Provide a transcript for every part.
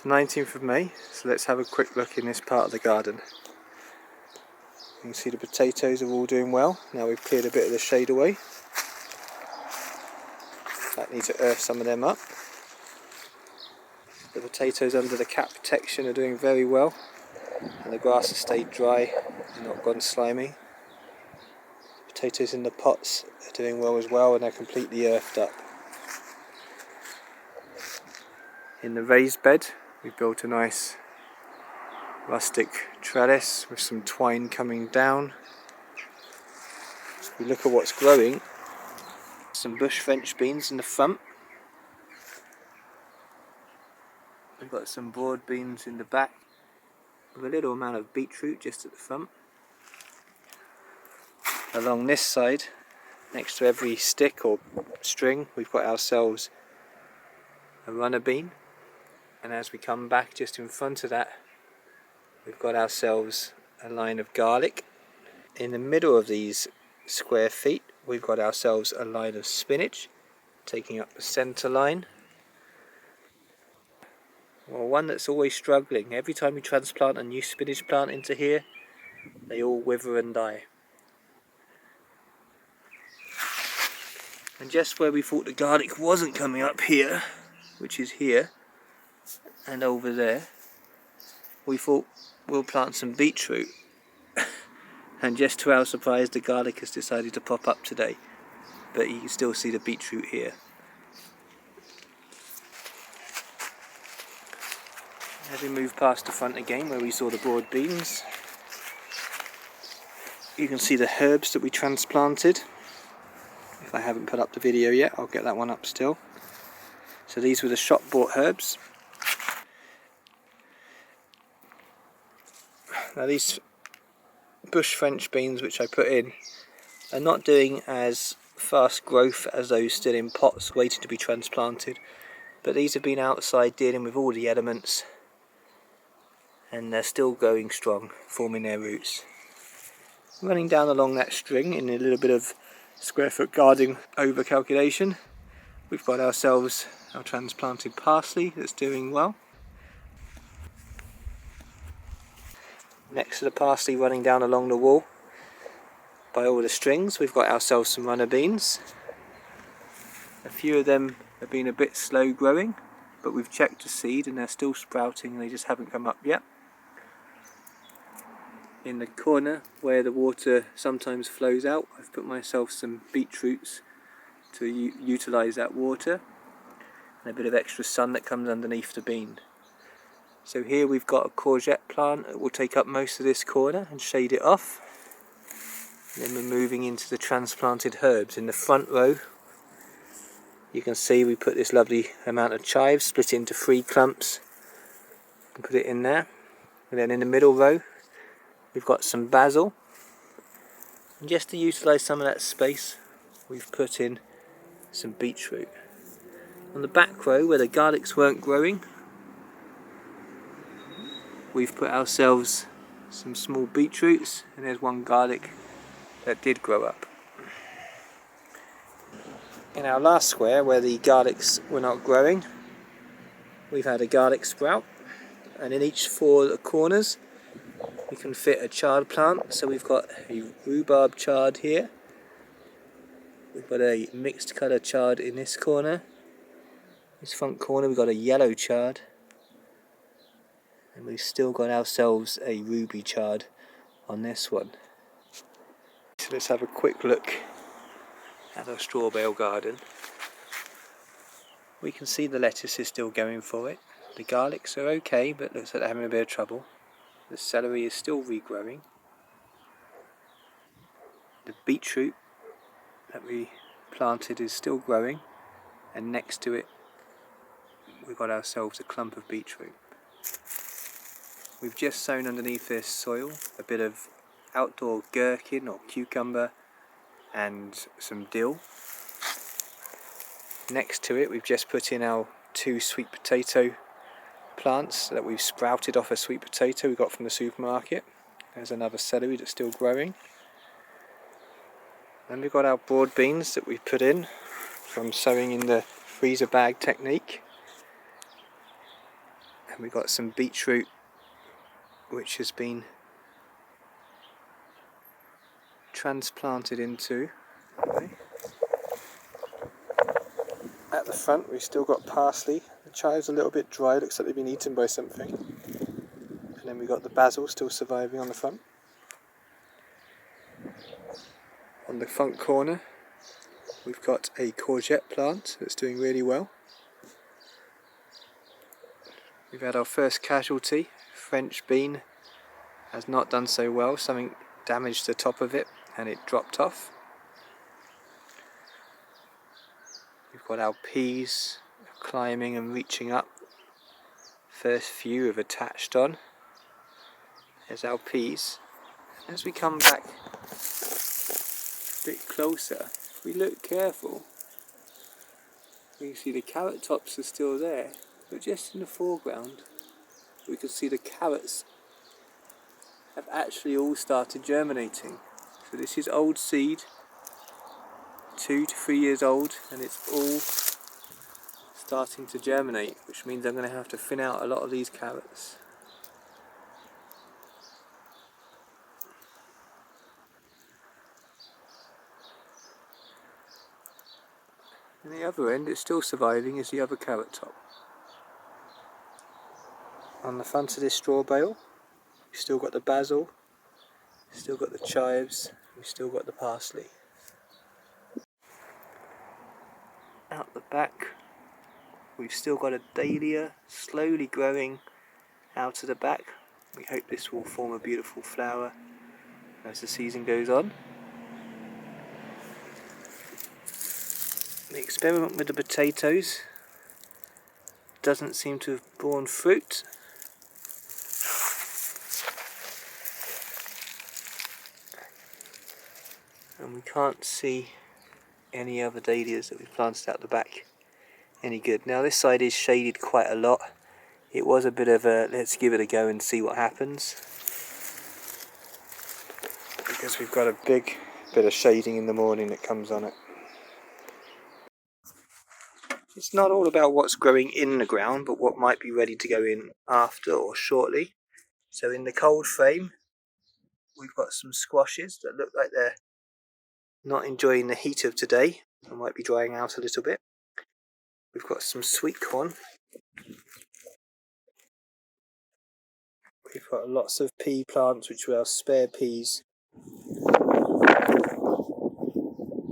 the 19th of May, so let's have a quick look in this part of the garden. You can see the potatoes are all doing well. Now we've cleared a bit of the shade away. That needs to earth some of them up. The potatoes under the cap protection are doing very well, and the grass has stayed dry and not gone slimy. Potatoes in the pots are doing well as well, and they're completely earthed up. In the raised bed, we've built a nice rustic trellis with some twine coming down. If we look at what's growing, some bush French beans in the front. We've got some broad beans in the back, with a little amount of beetroot just at the front. Along this side, next to every stick or string, we've got ourselves a runner bean. And as we come back just in front of that, we've got ourselves a line of garlic. In the middle of these square feet, we've got ourselves a line of spinach, taking up the centre line. Well, one that's always struggling. Every time we transplant a new spinach plant into here, they all wither and die. And just where we thought the garlic wasn't coming up here, which is here, and over there, we thought we'll plant some beetroot. And just to our surprise, the garlic has decided to pop up today. But you can still see the beetroot here. As we move past the front again, where we saw the broad beans, you can see the herbs that we transplanted. If I haven't put up the video yet, I'll get that one up still. So these were the shop bought herbs. Now these bush French beans which I put in are not doing as fast growth as those still in pots waiting to be transplanted, but these have been outside dealing with all the elements, and they're still going strong, forming their roots. Running down along that string in a little bit of square foot garden over calculation, we've got ourselves our transplanted parsley that's doing well. Next to the parsley, running down along the wall by all the strings, we've got ourselves some runner beans. A few of them have been a bit slow growing, but we've checked the seed and they're still sprouting and they just haven't come up yet. In the corner where the water sometimes flows out, I've put myself some beetroots to utilise that water, and a bit of extra sun that comes underneath the bean. So here we've got a courgette plant that will take up most of this corner and shade it off. And then we're moving into the transplanted herbs. In the front row, you can see we put this lovely amount of chives, split it into 3 clumps, and put it in there. And then in the middle row, we've got some basil. And just to utilise some of that space, we've put in some beetroot. On the back row, where the garlics weren't growing, we've put ourselves some small beetroots, and there's one garlic that did grow up. In our last square, where the garlics were not growing, we've had a garlic sprout, and in each 4 corners we can fit a chard plant. So we've got a rhubarb chard here, we've got a mixed colour chard in this corner, this front corner we've got a yellow chard, and we've still got ourselves a ruby chard on this one. So let's have a quick look at our straw bale garden. We can see the lettuce is still going for it. The garlics are okay, but looks like they're having a bit of trouble. The celery is still regrowing. The beetroot that we planted is still growing, and next to it we've got ourselves a clump of beetroot. We've just sown underneath this soil a bit of outdoor gherkin or cucumber and some dill. Next to it we've just put in our 2 sweet potato plants that we've sprouted off a sweet potato we got from the supermarket. There's another celery that's still growing. Then we've got our broad beans that we've put in from sowing in the freezer bag technique. And we've got some beetroot which has been transplanted into. Okay. At the front we've still got parsley. The chive's a little bit dry, looks like they've been eaten by something. And then we've got the basil still surviving on the front. On the front corner we've got a courgette plant that's doing really well. We've had our first casualty. French bean has not done so well. Something damaged the top of it and it dropped off. We've got our peas climbing and reaching up. First few have attached on. There's our peas. As we come back a bit closer, if we look careful, we can see the carrot tops are still there, but just in the foreground we can see the carrots have actually all started germinating. So this is old seed, 2 to 3 years old, and it's all starting to germinate, which means I'm going to have to thin out a lot of these carrots. And the other end, it's still surviving, is the other carrot top. On the front of this straw bale, we've still got the basil, still got the chives, we've still got the parsley. Out the back, we've still got a dahlia slowly growing out of the back. We hope this will form a beautiful flower as the season goes on. The experiment with the potatoes doesn't seem to have borne fruit. And we can't see any other dahlias that we've planted out the back any good. Now this side is shaded quite a lot. It was a bit of a let's give it a go and see what happens, because we've got a big bit of shading in the morning that comes on it. It's not all about what's growing in the ground, but what might be ready to go in after or shortly. So in the cold frame we've got some squashes that look like they're not enjoying the heat of today and might be drying out a little bit. We've got some sweet corn. We've got lots of pea plants, which are our spare peas.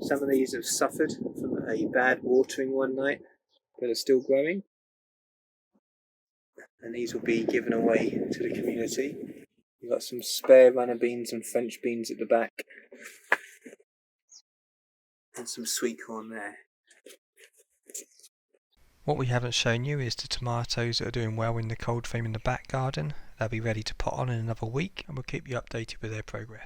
Some of these have suffered from a bad watering one night, but are still growing. And these will be given away to the community. We've got some spare runner beans and French beans at the back. And some sweet corn there. What we haven't shown you is the tomatoes that are doing well in the cold frame in the back garden. They'll be ready to pot on in another week, and we'll keep you updated with their progress.